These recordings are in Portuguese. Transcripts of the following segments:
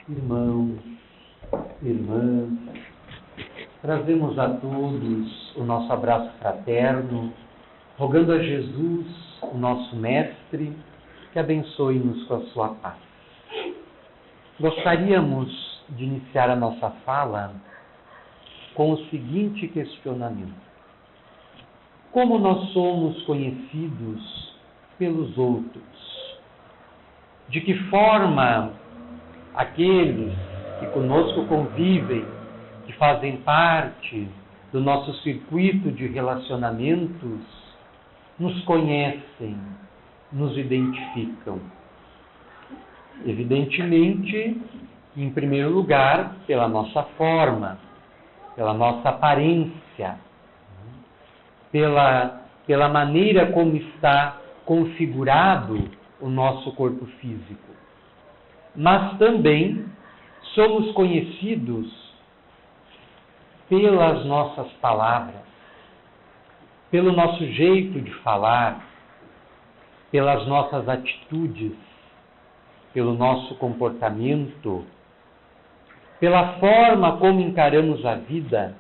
Irmãos, irmãs, trazemos a todos o nosso abraço fraterno, rogando a Jesus, o nosso Mestre, que abençoe-nos com a sua paz. Gostaríamos de iniciar a nossa fala com o seguinte questionamento: como nós somos conhecidos pelos outros? De que forma aqueles que conosco convivem, que fazem parte do nosso circuito de relacionamentos, nos conhecem, nos identificam? Evidentemente, em primeiro lugar, pela nossa forma, pela nossa aparência, pela maneira como está configurado o nosso corpo físico. Mas também somos conhecidos pelas nossas palavras, pelo nosso jeito de falar, pelas nossas atitudes, pelo nosso comportamento, pela forma como encaramos a vida,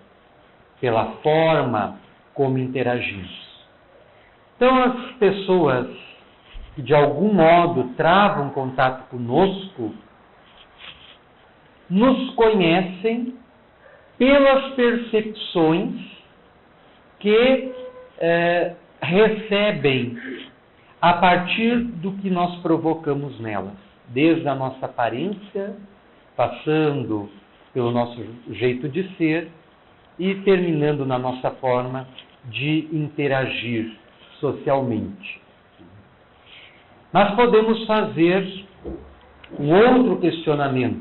pela forma como interagimos. Então, as pessoas que de algum modo travam contato conosco, nos conhecem pelas percepções que recebem a partir do que nós provocamos nelas, desde a nossa aparência, passando pelo nosso jeito de ser e terminando na nossa forma de interagir socialmente. Mas podemos fazer um outro questionamento.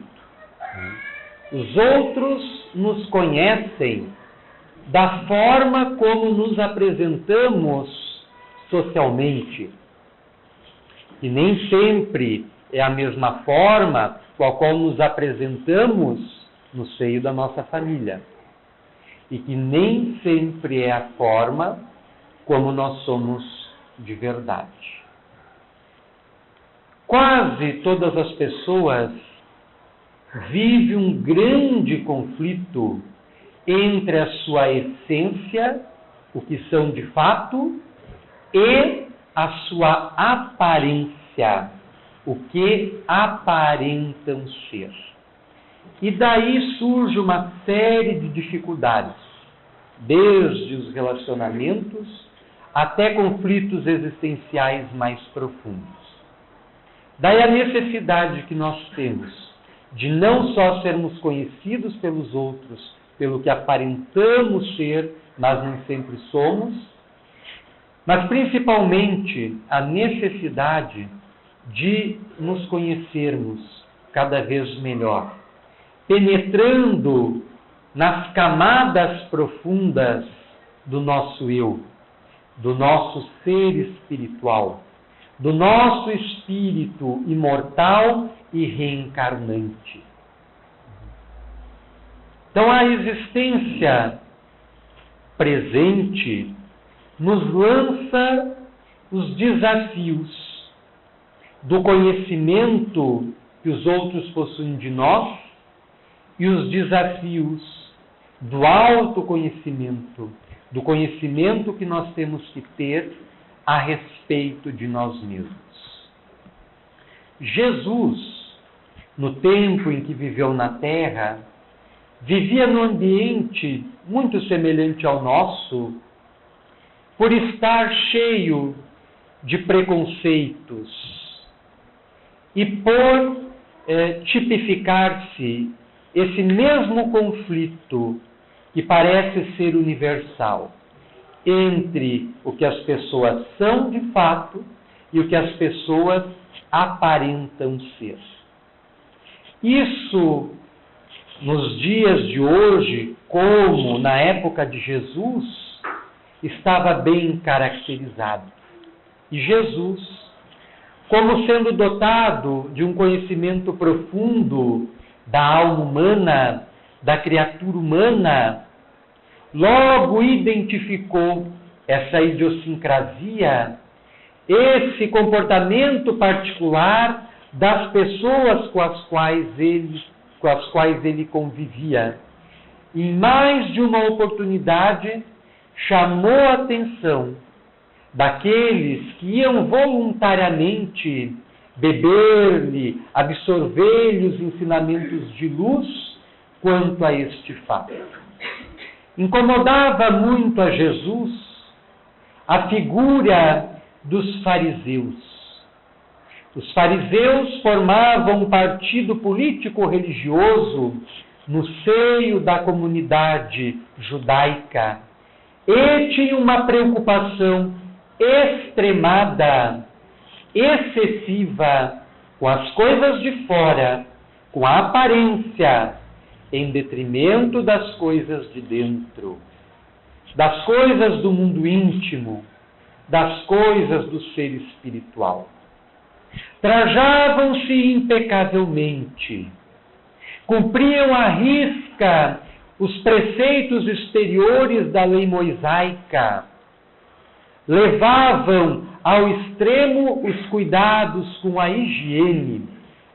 Os outros nos conhecem da forma como nos apresentamos socialmente. E nem sempre é a mesma forma com a qual nos apresentamos no seio da nossa família. E que nem sempre é a forma como nós somos de verdade. Quase todas as pessoas vivem um grande conflito entre a sua essência, o que são de fato, e a sua aparência, o que aparentam ser. E daí surge uma série de dificuldades, desde os relacionamentos até conflitos existenciais mais profundos. Daí a necessidade que nós temos de não só sermos conhecidos pelos outros, pelo que aparentamos ser, mas nem sempre somos, mas principalmente a necessidade de nos conhecermos cada vez melhor, penetrando nas camadas profundas do nosso eu, do nosso ser espiritual, do nosso espírito imortal e reencarnante. Então, a existência presente nos lança os desafios do conhecimento que os outros possuem de nós e os desafios do autoconhecimento, do conhecimento que nós temos que ter a respeito de nós mesmos. Jesus, no tempo em que viveu na Terra, vivia num ambiente muito semelhante ao nosso, por estar cheio de preconceitos e por tipificar-se esse mesmo conflito que parece ser universal entre o que as pessoas são de fato e o que as pessoas aparentam ser. Isso, nos dias de hoje, como na época de Jesus, estava bem caracterizado. E Jesus, como sendo dotado de um conhecimento profundo da alma humana, da criatura humana, logo identificou essa idiosincrasia, esse comportamento particular das pessoas com as quais ele com as quais ele convivia, em mais de uma oportunidade, chamou a atenção daqueles que iam voluntariamente beber-lhe, absorver-lhe os ensinamentos de luz quanto a este fato. Incomodava muito a Jesus a figura dos fariseus. Os fariseus formavam um partido político-religioso no seio da comunidade judaica e tinham uma preocupação extremada, excessiva, com as coisas de fora, com a aparência, em detrimento das coisas de dentro, das coisas do mundo íntimo, das coisas do ser espiritual. Trajavam-se impecavelmente, cumpriam à risca os preceitos exteriores da lei mosaica, levavam ao extremo os cuidados com a higiene,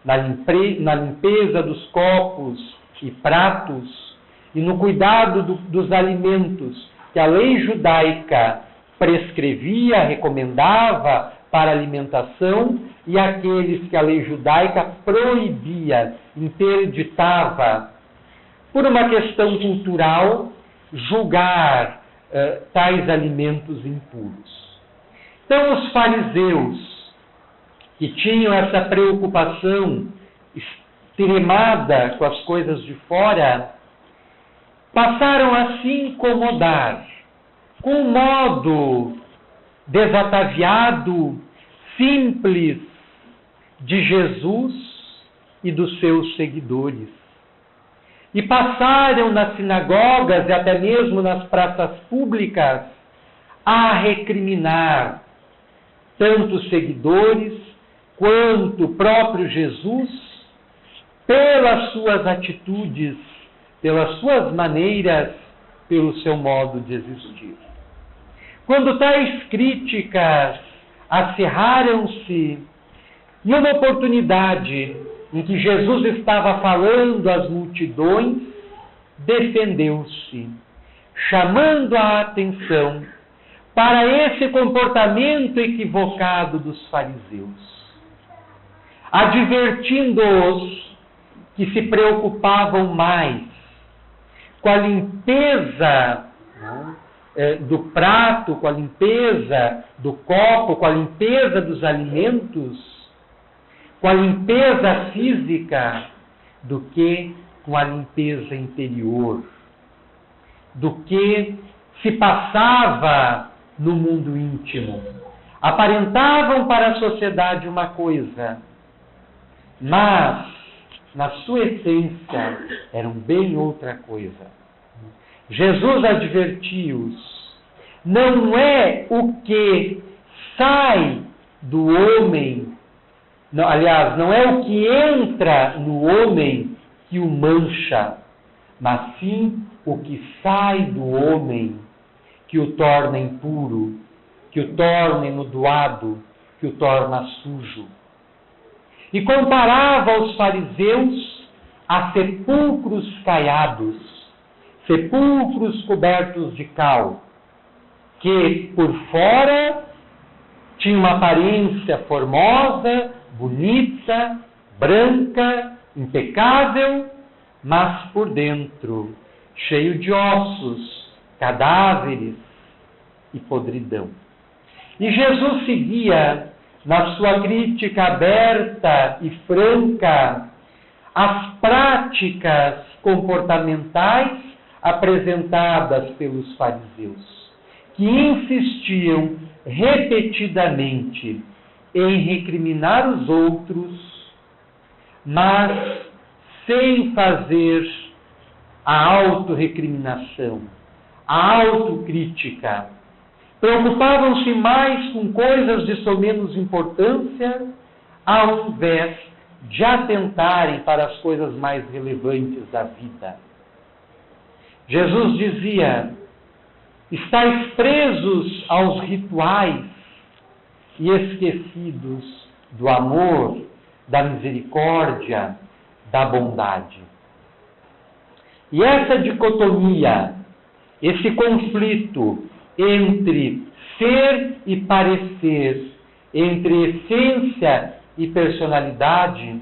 na limpeza dos copos e pratos, e no cuidado dos alimentos que a lei judaica prescrevia, recomendava para alimentação, e aqueles que a lei judaica proibia, interditava, por uma questão cultural, julgar tais alimentos impuros. Então, os fariseus, que tinham essa preocupação extremada com as coisas de fora, passaram a se incomodar com um modo desataviado, simples, de Jesus e dos seus seguidores. E passaram nas sinagogas e até mesmo nas praças públicas a recriminar tanto os seguidores quanto o próprio Jesus pelas suas atitudes, pelas suas maneiras, pelo seu modo de existir. Quando tais críticas acerraram-se, em uma oportunidade em que Jesus estava falando às multidões, defendeu-se, chamando a atenção para esse comportamento equivocado dos fariseus, advertindo-os que se preocupavam mais com a limpeza do prato, com a limpeza do copo, com a limpeza dos alimentos, com a limpeza física, do que com a limpeza interior, do que se passava no mundo íntimo. Aparentavam para a sociedade uma coisa, mas, na sua essência, eram bem outra coisa. Jesus advertiu-os, não é o que sai do homem, não é o que entra no homem que o mancha, mas sim o que sai do homem que o torna impuro, que o torna inodoado, que o torna sujo. E comparava os fariseus a sepulcros caiados, sepulcros cobertos de cal, que por fora tinham uma aparência formosa, bonita, branca, impecável, mas por dentro, cheio de ossos, cadáveres e podridão. E Jesus seguia, na sua crítica aberta e franca, as práticas comportamentais apresentadas pelos fariseus, que insistiam repetidamente em recriminar os outros, mas sem fazer a autorrecriminação, a autocrítica. Preocupavam-se mais com coisas de somenos importância, ao invés de atentarem para as coisas mais relevantes da vida. Jesus dizia: estáis presos aos rituais e esquecidos do amor, da misericórdia, da bondade. E essa dicotomia, esse conflito entre ser e parecer, entre essência e personalidade,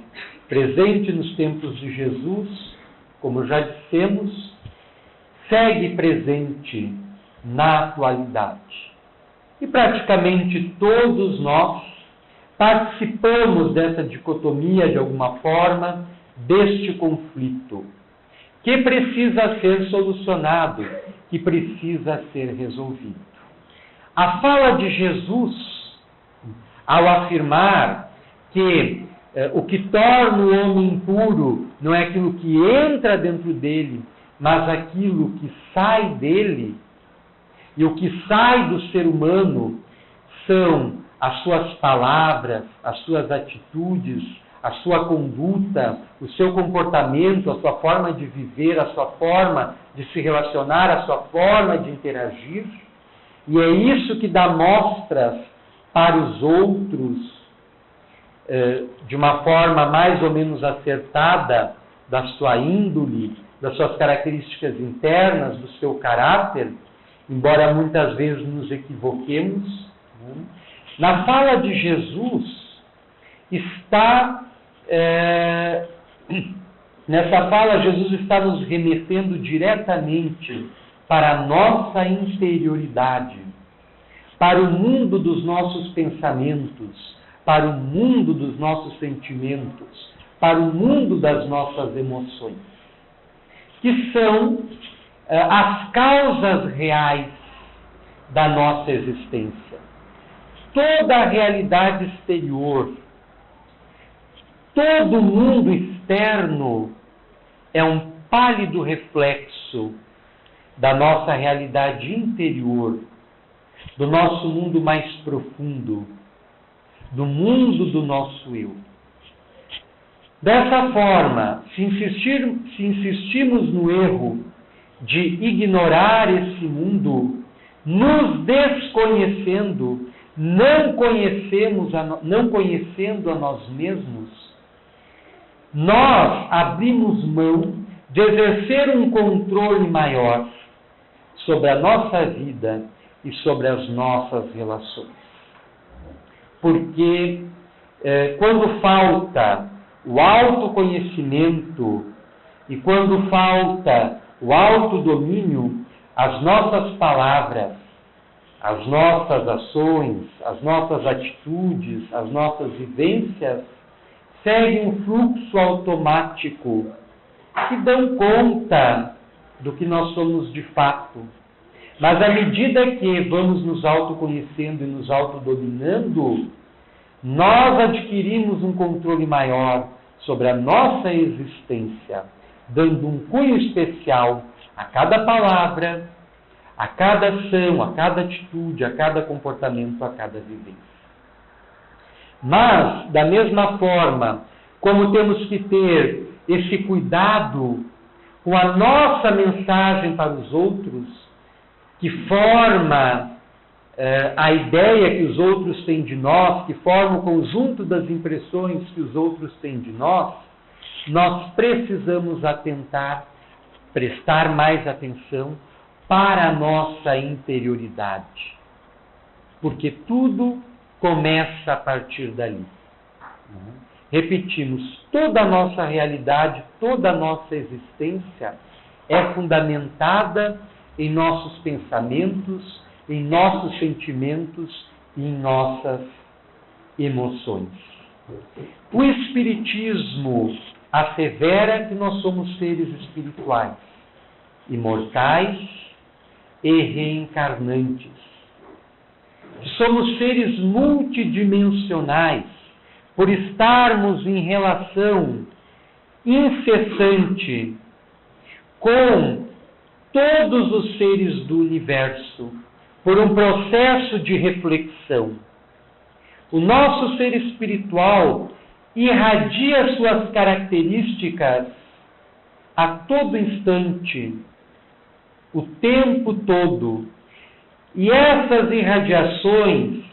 presente nos tempos de Jesus, como já dissemos, segue presente na atualidade. E praticamente todos nós participamos dessa dicotomia de alguma forma, deste conflito, que precisa ser solucionado, que precisa ser resolvido. A fala de Jesus, ao afirmar que o que torna o homem impuro não é aquilo que entra dentro dele, mas aquilo que sai dele, e o que sai do ser humano são as suas palavras, as suas atitudes, a sua conduta, o seu comportamento, a sua forma de viver, a sua forma de se relacionar, a sua forma de interagir. E é isso que dá mostras para os outros, de uma forma mais ou menos acertada da sua índole, das suas características internas, do seu caráter, embora muitas vezes nos equivoquemos. Na fala de Jesus está, nessa fala Jesus está nos remetendo diretamente para a nossa interioridade, para o mundo dos nossos pensamentos, para o mundo dos nossos sentimentos, para o mundo das nossas emoções, que são as causas reais da nossa existência. Toda a realidade exterior, todo o mundo externo é um pálido reflexo da nossa realidade interior, do nosso mundo mais profundo, do mundo do nosso eu. Dessa forma, se insistirmos no erro de ignorar esse mundo, nos desconhecendo, não conhecendo a nós mesmos, nós abrimos mão de exercer um controle maior sobre a nossa vida e sobre as nossas relações. Porque quando falta o autoconhecimento e quando falta o autodomínio, as nossas palavras, as nossas ações, as nossas atitudes, as nossas vivências seguem um fluxo automático que dão conta do que nós somos de fato. Mas à medida que vamos nos autoconhecendo e nos autodominando, nós adquirimos um controle maior sobre a nossa existência, dando um cunho especial a cada palavra, a cada ação, a cada atitude, a cada comportamento, a cada vivência. Mas, da mesma forma, como temos que ter esse cuidado com a nossa mensagem para os outros, que forma a ideia que os outros têm de nós, que forma o conjunto das impressões que os outros têm de nós, nós precisamos prestar mais atenção para a nossa interioridade. Porque tudo começa a partir dali. Repetimos, toda a nossa realidade, toda a nossa existência é fundamentada em nossos pensamentos, em nossos sentimentos e em nossas emoções. O Espiritismo assevera que nós somos seres espirituais, imortais e reencarnantes. Que somos seres multidimensionais, por estarmos em relação incessante com todos os seres do universo, por um processo de reflexão. O nosso ser espiritual irradia suas características a todo instante, o tempo todo. E essas irradiações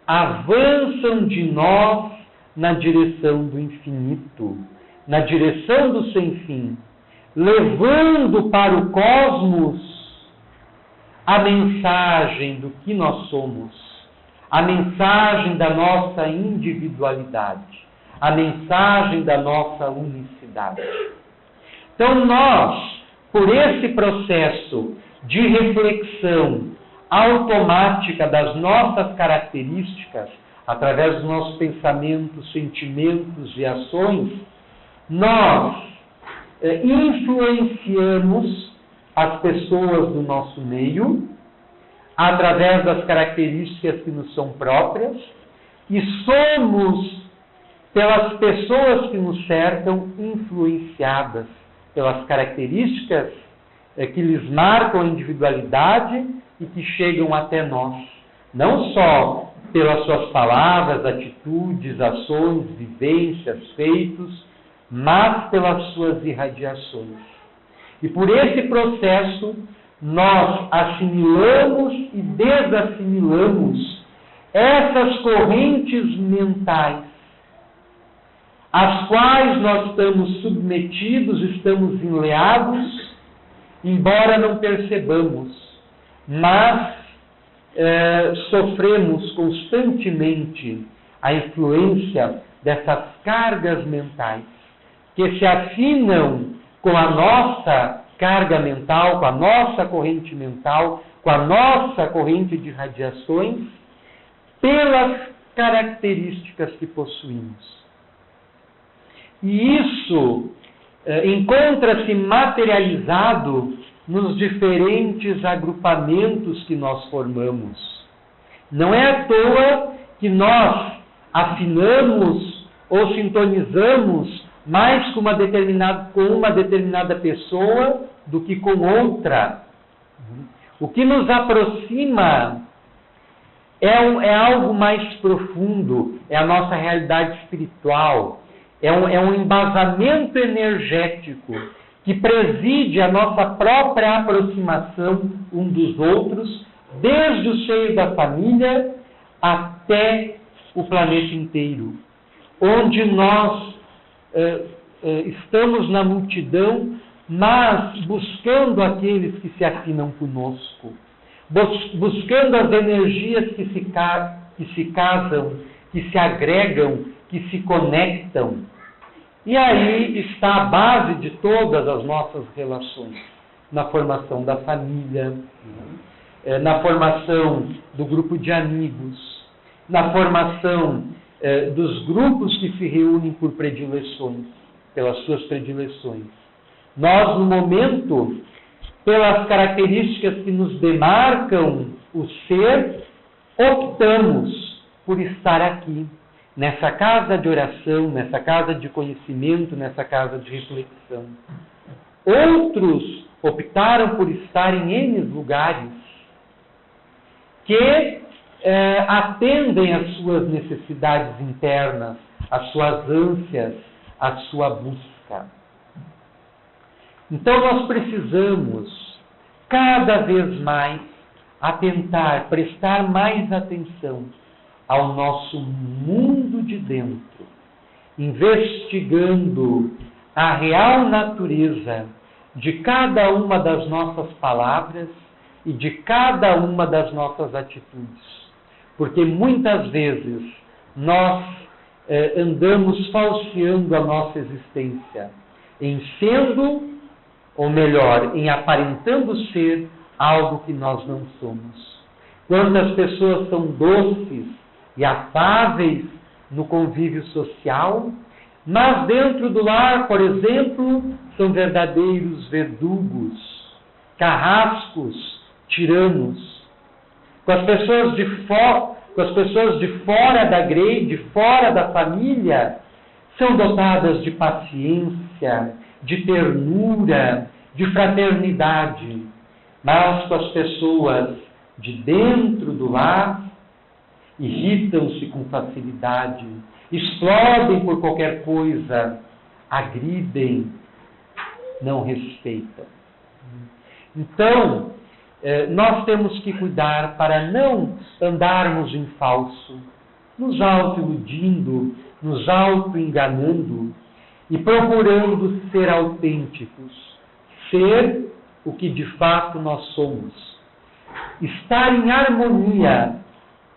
avançam de nós na direção do infinito, na direção do sem fim, levando para o cosmos a mensagem do que nós somos, a mensagem da nossa individualidade, a mensagem da nossa unicidade. Então nós, por esse processo de reflexão automática das nossas características, através dos nossos pensamentos, sentimentos e ações, nós influenciamos as pessoas do nosso meio, através das características que nos são próprias, e somos, pelas pessoas que nos cercam, influenciadas pelas características que lhes marcam a individualidade e que chegam até nós. Não só pelas suas palavras, atitudes, ações, vivências, feitos, mas pelas suas irradiações. E por esse processo, nós assimilamos e desassimilamos essas correntes mentais, às quais nós estamos submetidos, estamos enleados, embora não percebamos, mas sofremos constantemente a influência dessas cargas mentais, que se afinam com a nossa carga mental, com a nossa corrente mental, com a nossa corrente de radiações, pelas características que possuímos. E isso encontra-se materializado nos diferentes agrupamentos que nós formamos. Não é à toa que nós afinamos ou sintonizamos mais com uma determinada pessoa do que com outra. O que nos aproxima é algo mais profundo, é a nossa realidade espiritual, é um embasamento energético que preside a nossa própria aproximação um dos outros, desde o seio da família até o planeta inteiro, onde nós estamos na multidão, mas buscando aqueles que se afinam conosco, buscando as energias que se casam, que se agregam, que se conectam. E aí está a base de todas as nossas relações, na formação da família, na formação do grupo de amigos, na formação dos grupos que se reúnem por predileções, pelas suas predileções. Nós, no momento, pelas características que nos demarcam o ser, optamos por estar aqui, nessa casa de oração, nessa casa de conhecimento, nessa casa de reflexão. Outros optaram por estar em N lugares que atendem às suas necessidades internas, às suas ânsias, à sua busca. Então nós precisamos cada vez mais atentar, prestar mais atenção ao nosso mundo de dentro, investigando a real natureza de cada uma das nossas palavras e de cada uma das nossas atitudes. Porque muitas vezes nós andamos falseando a nossa existência, em sendo, ou melhor, em aparentando ser algo que nós não somos. Quantas pessoas são doces e afáveis no convívio social, mas dentro do lar, por exemplo, são verdadeiros verdugos, carrascos, tiranos. Com as pessoas de fora da grade, de fora da família, são dotadas de paciência, de ternura, de fraternidade. Mas com as pessoas de dentro do lar, irritam-se com facilidade, explodem por qualquer coisa, agridem, não respeitam. Então, nós temos que cuidar para não andarmos em falso, nos auto-iludindo, nos auto-enganando e procurando ser autênticos, ser o que de fato nós somos. Estar em harmonia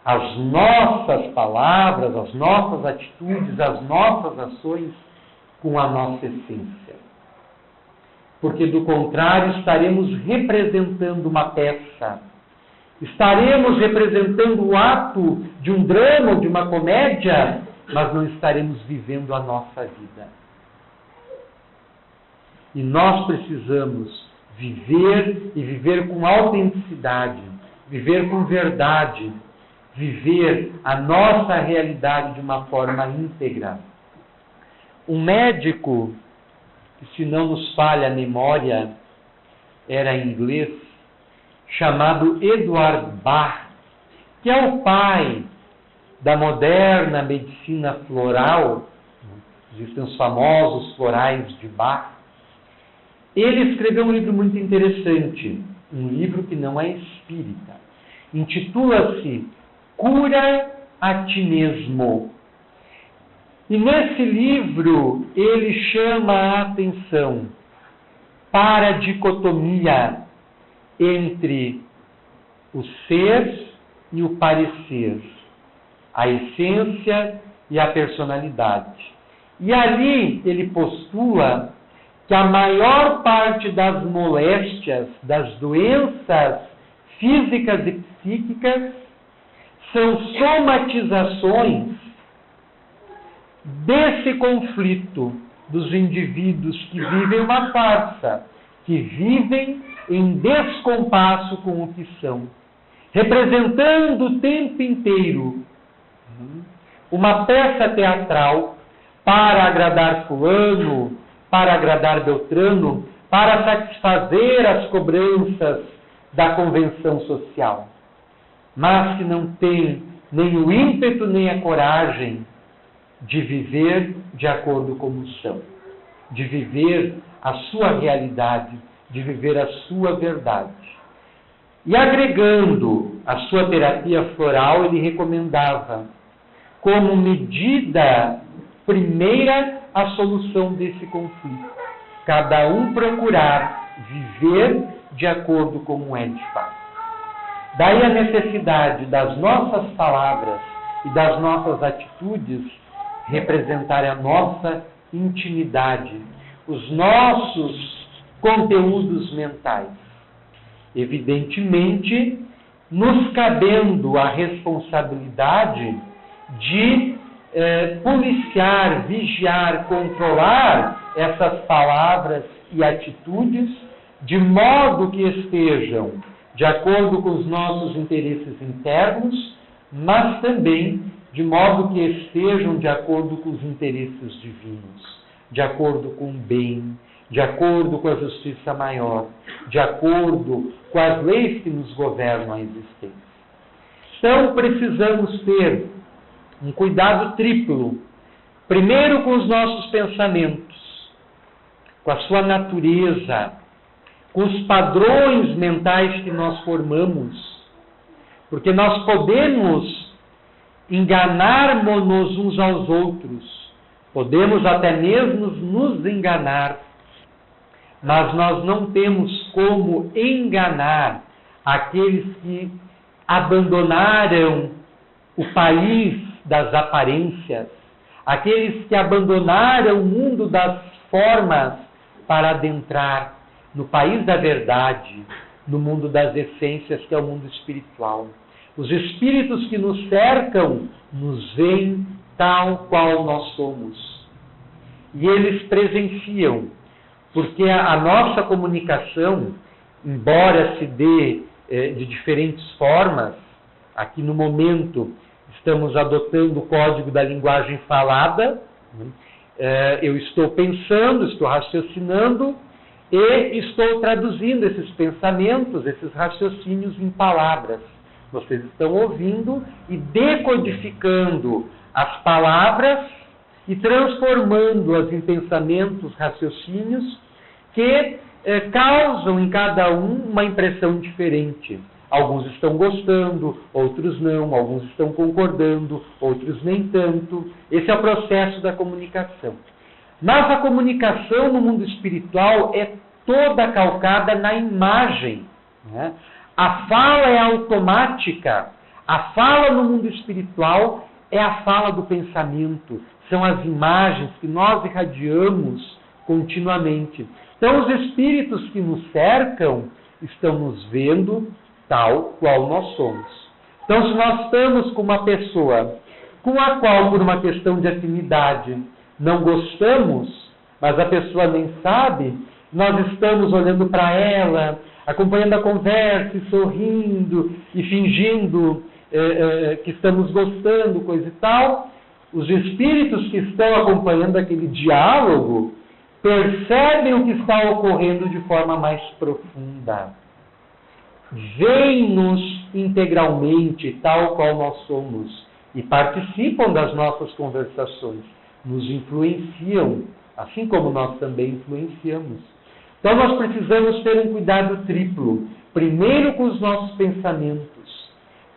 as nossas palavras, as nossas atitudes, as nossas ações com a nossa essência. Porque, do contrário, estaremos representando uma peça. Estaremos representando o ato de um drama ou de uma comédia, mas não estaremos vivendo a nossa vida. E nós precisamos viver e viver com autenticidade, viver com verdade, viver a nossa realidade de uma forma íntegra. Um médico, que se não nos falha a memória, era inglês, chamado Edward Bach, que é o pai da moderna medicina floral, existem os famosos florais de Bach. Ele escreveu um livro muito interessante, um livro que não é espírita. Intitula-se Cura a Ti Mesmo. E nesse livro ele chama a atenção para a dicotomia entre o ser e o parecer, a essência e a personalidade. E ali ele postula que a maior parte das moléstias, das doenças físicas e psíquicas, são somatizações desse conflito dos indivíduos que vivem uma farsa, que vivem em descompasso com o que são, representando o tempo inteiro uma peça teatral para agradar fulano, para agradar Beltrano, para satisfazer as cobranças da convenção social, mas que não tem nem o ímpeto nem a coragem de viver de acordo como são, de viver a sua realidade, de viver a sua verdade. E agregando a sua terapia floral, ele recomendava como medida primeira a solução desse conflito. Cada um procurar viver de acordo como é de fato. Daí a necessidade das nossas palavras e das nossas atitudes representarem a nossa intimidade, os nossos conteúdos mentais. Evidentemente, nos cabendo a responsabilidade de policiar, vigiar, controlar essas palavras e atitudes de modo que estejam de acordo com os nossos interesses internos, mas também de modo que estejam de acordo com os interesses divinos, de acordo com o bem, de acordo com a justiça maior, de acordo com as leis que nos governam a existência. Então, precisamos ter um cuidado triplo. Primeiro, com os nossos pensamentos, com a sua natureza, com os padrões mentais que nós formamos, porque nós podemos enganar-nos uns aos outros, podemos até mesmo nos enganar, mas nós não temos como enganar aqueles que abandonaram o país das aparências, aqueles que abandonaram o mundo das formas para adentrar no país da verdade, no mundo das essências, que é o mundo espiritual. Os espíritos que nos cercam nos veem tal qual nós somos. E eles presenciam, porque a nossa comunicação, embora se dê de diferentes formas, aqui no momento estamos adotando o código da linguagem falada, eu estou pensando, estou raciocinando e estou traduzindo esses pensamentos, esses raciocínios em palavras. Vocês estão ouvindo e decodificando as palavras e transformando-as em pensamentos, raciocínios que causam em cada um uma impressão diferente. Alguns estão gostando, outros não, alguns estão concordando, outros nem tanto. Esse é o processo da comunicação. Mas a comunicação no mundo espiritual é toda calcada na imagem, né? A fala é automática. A fala no mundo espiritual é a fala do pensamento. São as imagens que nós irradiamos continuamente. Então, os espíritos que nos cercam estão nos vendo tal qual nós somos. Então, se nós estamos com uma pessoa com a qual, por uma questão de afinidade, não gostamos, mas a pessoa nem sabe, nós estamos olhando para ela, acompanhando a conversa, e sorrindo e fingindo que estamos gostando, coisa e tal. Os espíritos que estão acompanhando aquele diálogo percebem o que está ocorrendo de forma mais profunda. Veem-nos integralmente, tal qual nós somos, e participam das nossas conversações, nos influenciam, assim como nós também influenciamos. Então nós precisamos ter um cuidado triplo. Primeiro com os nossos pensamentos,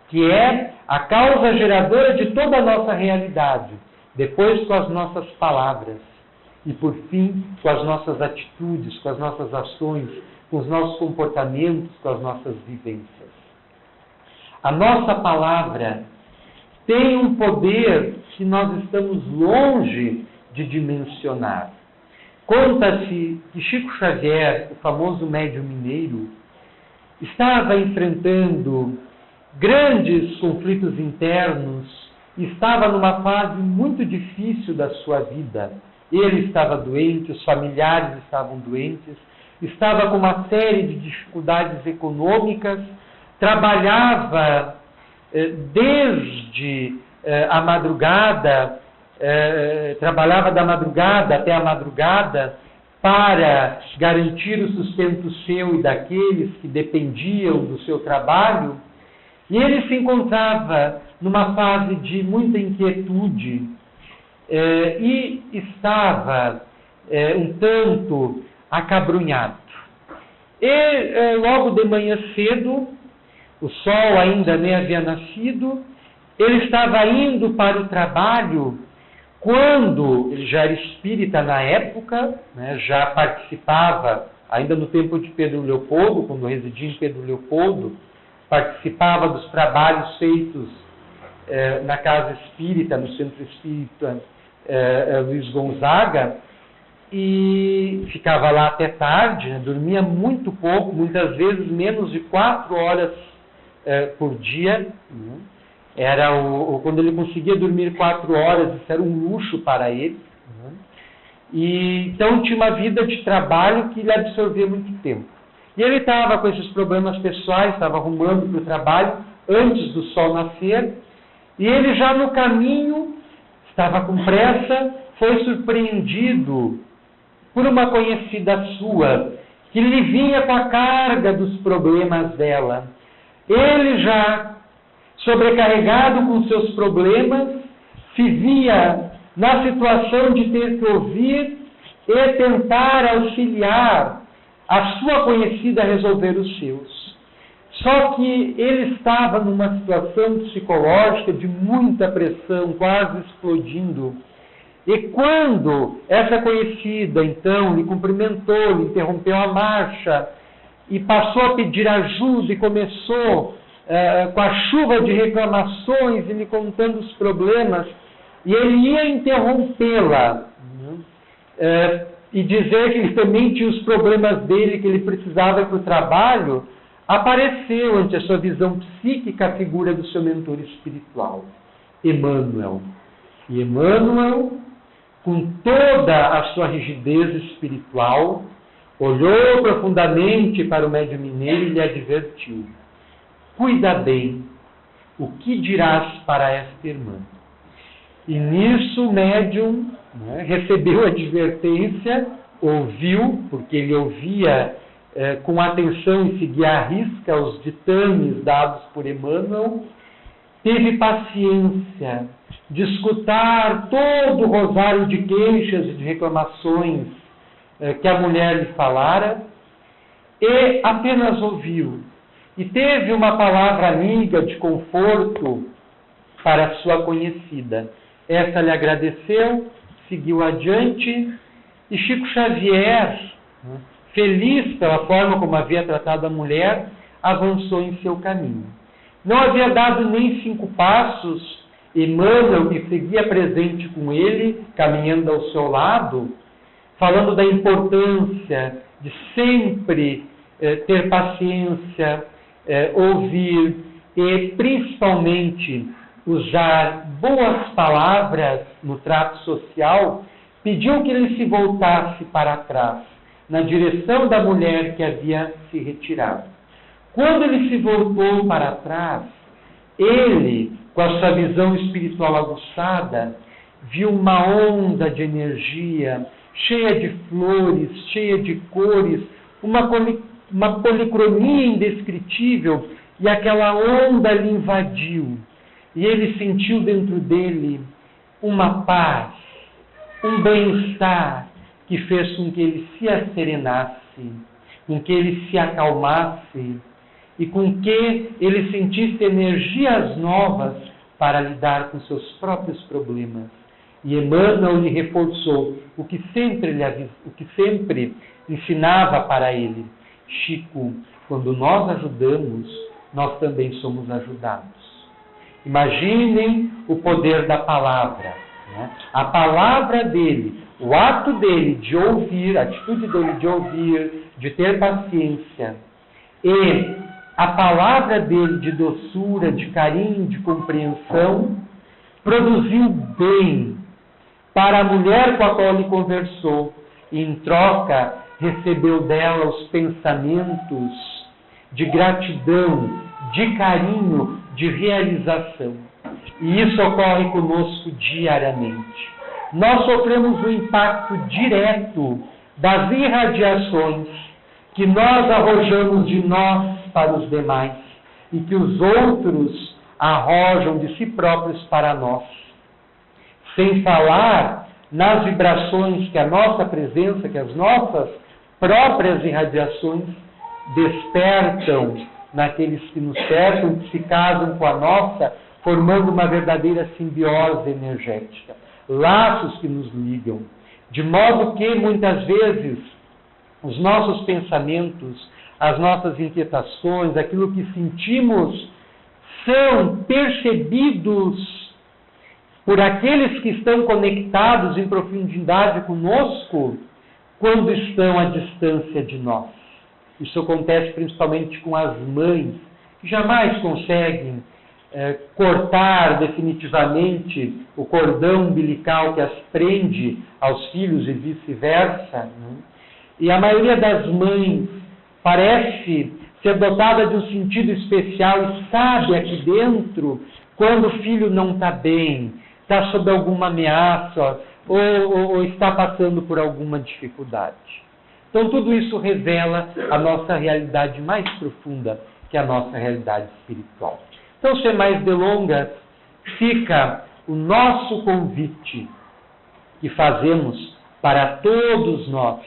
que é a causa geradora de toda a nossa realidade. Depois com as nossas palavras. E por fim com as nossas atitudes, com as nossas ações, com os nossos comportamentos, com as nossas vivências. A nossa palavra tem um poder que nós estamos longe de dimensionar. Conta-se que Chico Xavier, o famoso médium mineiro, estava enfrentando grandes conflitos internos, estava numa fase muito difícil da sua vida. Ele estava doente, os familiares estavam doentes, estava com uma série de dificuldades econômicas, trabalhava desde a madrugada, trabalhava da madrugada até a madrugada para garantir o sustento seu e daqueles que dependiam do seu trabalho, e ele se encontrava numa fase de muita inquietude e estava um tanto acabrunhado. E logo de manhã cedo, o sol ainda nem havia nascido, ele estava indo para o trabalho quando, ele já era espírita na época, né, já participava, ainda no tempo de Pedro Leopoldo, quando residia em Pedro Leopoldo, participava dos trabalhos feitos na Casa Espírita, no Centro Espírita Luiz Gonzaga, e ficava lá até tarde, né, dormia muito pouco, muitas vezes menos de 4 horas por dia. Era quando ele conseguia dormir 4 horas, isso era um luxo para ele. E então tinha uma vida de trabalho que lhe absorvia muito tempo. E ele estava com esses problemas pessoais, estava arrumando para o trabalho antes do sol nascer, e ele já no caminho, estava com pressa, foi surpreendido por uma conhecida sua, que lhe vinha com a carga dos problemas dela. Ele já, sobrecarregado com seus problemas, se via na situação de ter que ouvir e tentar auxiliar a sua conhecida a resolver os seus. Só que ele estava numa situação psicológica de muita pressão, quase explodindo. E quando essa conhecida, então, lhe cumprimentou, lhe interrompeu a marcha e passou a pedir ajuda e começou com a chuva de reclamações e lhe contando os problemas, e ele ia interrompê-la e dizer que ele também tinha os problemas dele, que ele precisava ir para o trabalho, apareceu ante a sua visão psíquica a figura do seu mentor espiritual, Emmanuel. E Emmanuel, com toda a sua rigidez espiritual, olhou profundamente para o médium mineiro e lhe advertiu: cuida bem, o que dirás para esta irmã? E nisso o médium recebeu a advertência, ouviu, porque ele ouvia com atenção e seguia à risca os ditames dados por Emmanuel, teve paciência de escutar todo o rosário de queixas e de reclamações que a mulher lhe falara, e apenas ouviu. E teve uma palavra amiga de conforto para a sua conhecida. Essa lhe agradeceu, seguiu adiante, e Chico Xavier feliz pela forma como havia tratado a mulher, avançou em seu caminho. Não havia dado nem 5 passos, Emmanuel, que seguia presente com ele, caminhando ao seu lado, falando da importância de sempre ter paciência, ouvir e, principalmente, usar boas palavras no trato social, pediu que ele se voltasse para trás, na direção da mulher que havia se retirado. Quando ele se voltou para trás, ele, com a sua visão espiritual aguçada, viu uma onda de energia, cheia de flores, cheia de cores, uma policromia indescritível, e aquela onda lhe invadiu. E ele sentiu dentro dele uma paz, um bem-estar, que fez com que ele se asserenasse, com que ele se acalmasse, e com que ele sentisse energias novas para lidar com seus próprios problemas. E Emmanuel lhe reforçou o que sempre ensinava para ele: Chico, quando nós ajudamos, nós também somos ajudados. Imaginem o poder da palavra, né? A palavra dele, o ato dele de ouvir, a atitude dele de ouvir, de ter paciência, e a palavra dele de doçura, de carinho, de compreensão, produziu bem para a mulher com a qual ele conversou, e em troca recebeu dela os pensamentos de gratidão, de carinho, de realização. E isso ocorre conosco diariamente. Nós sofremos o impacto direto das irradiações que nós arrojamos de nós para os demais e que os outros arrojam de si próprios para nós. Sem falar nas vibrações que a nossa presença, que as nossas próprias irradiações despertam naqueles que nos cercam, que se casam com a nossa, formando uma verdadeira simbiose energética, laços que nos ligam, de modo que muitas vezes os nossos pensamentos, as nossas inquietações, aquilo que sentimos, são percebidos por aqueles que estão conectados em profundidade conosco, quando estão à distância de nós. Isso acontece principalmente com as mães, que jamais conseguem cortar definitivamente o cordão umbilical que as prende aos filhos e vice-versa, né? E a maioria das mães parece ser dotada de um sentido especial e sabe aqui dentro quando o filho não está bem, está sob alguma ameaça ou está passando por alguma dificuldade. Então tudo isso revela a nossa realidade mais profunda, que é a nossa realidade espiritual. Então, sem mais delongas, fica o nosso convite que fazemos para todos nós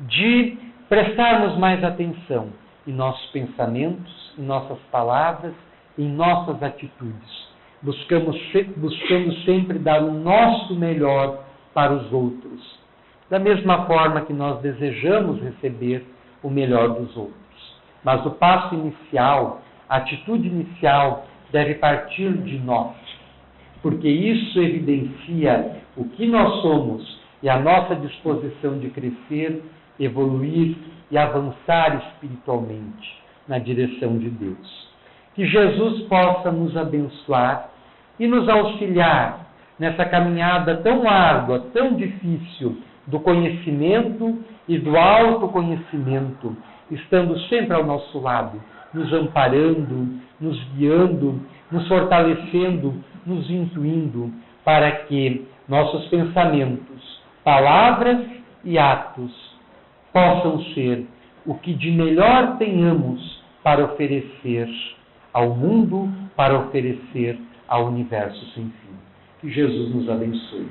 de prestarmos mais atenção em nossos pensamentos, em nossas palavras, em nossas atitudes, buscando sempre dar o nosso melhor para os outros, da mesma forma que nós desejamos receber o melhor dos outros. Mas o passo inicial, a atitude inicial, deve partir de nós, porque isso evidencia o que nós somos e a nossa disposição de crescer, evoluir e avançar espiritualmente na direção de Deus. Que Jesus possa nos abençoar e nos auxiliar nessa caminhada tão árdua, tão difícil, do conhecimento e do autoconhecimento, estando sempre ao nosso lado, nos amparando, nos guiando, nos fortalecendo, nos intuindo, para que nossos pensamentos, palavras e atos possam ser o que de melhor tenhamos para oferecer ao mundo, para oferecer ao universo sem fim. Que Jesus nos abençoe.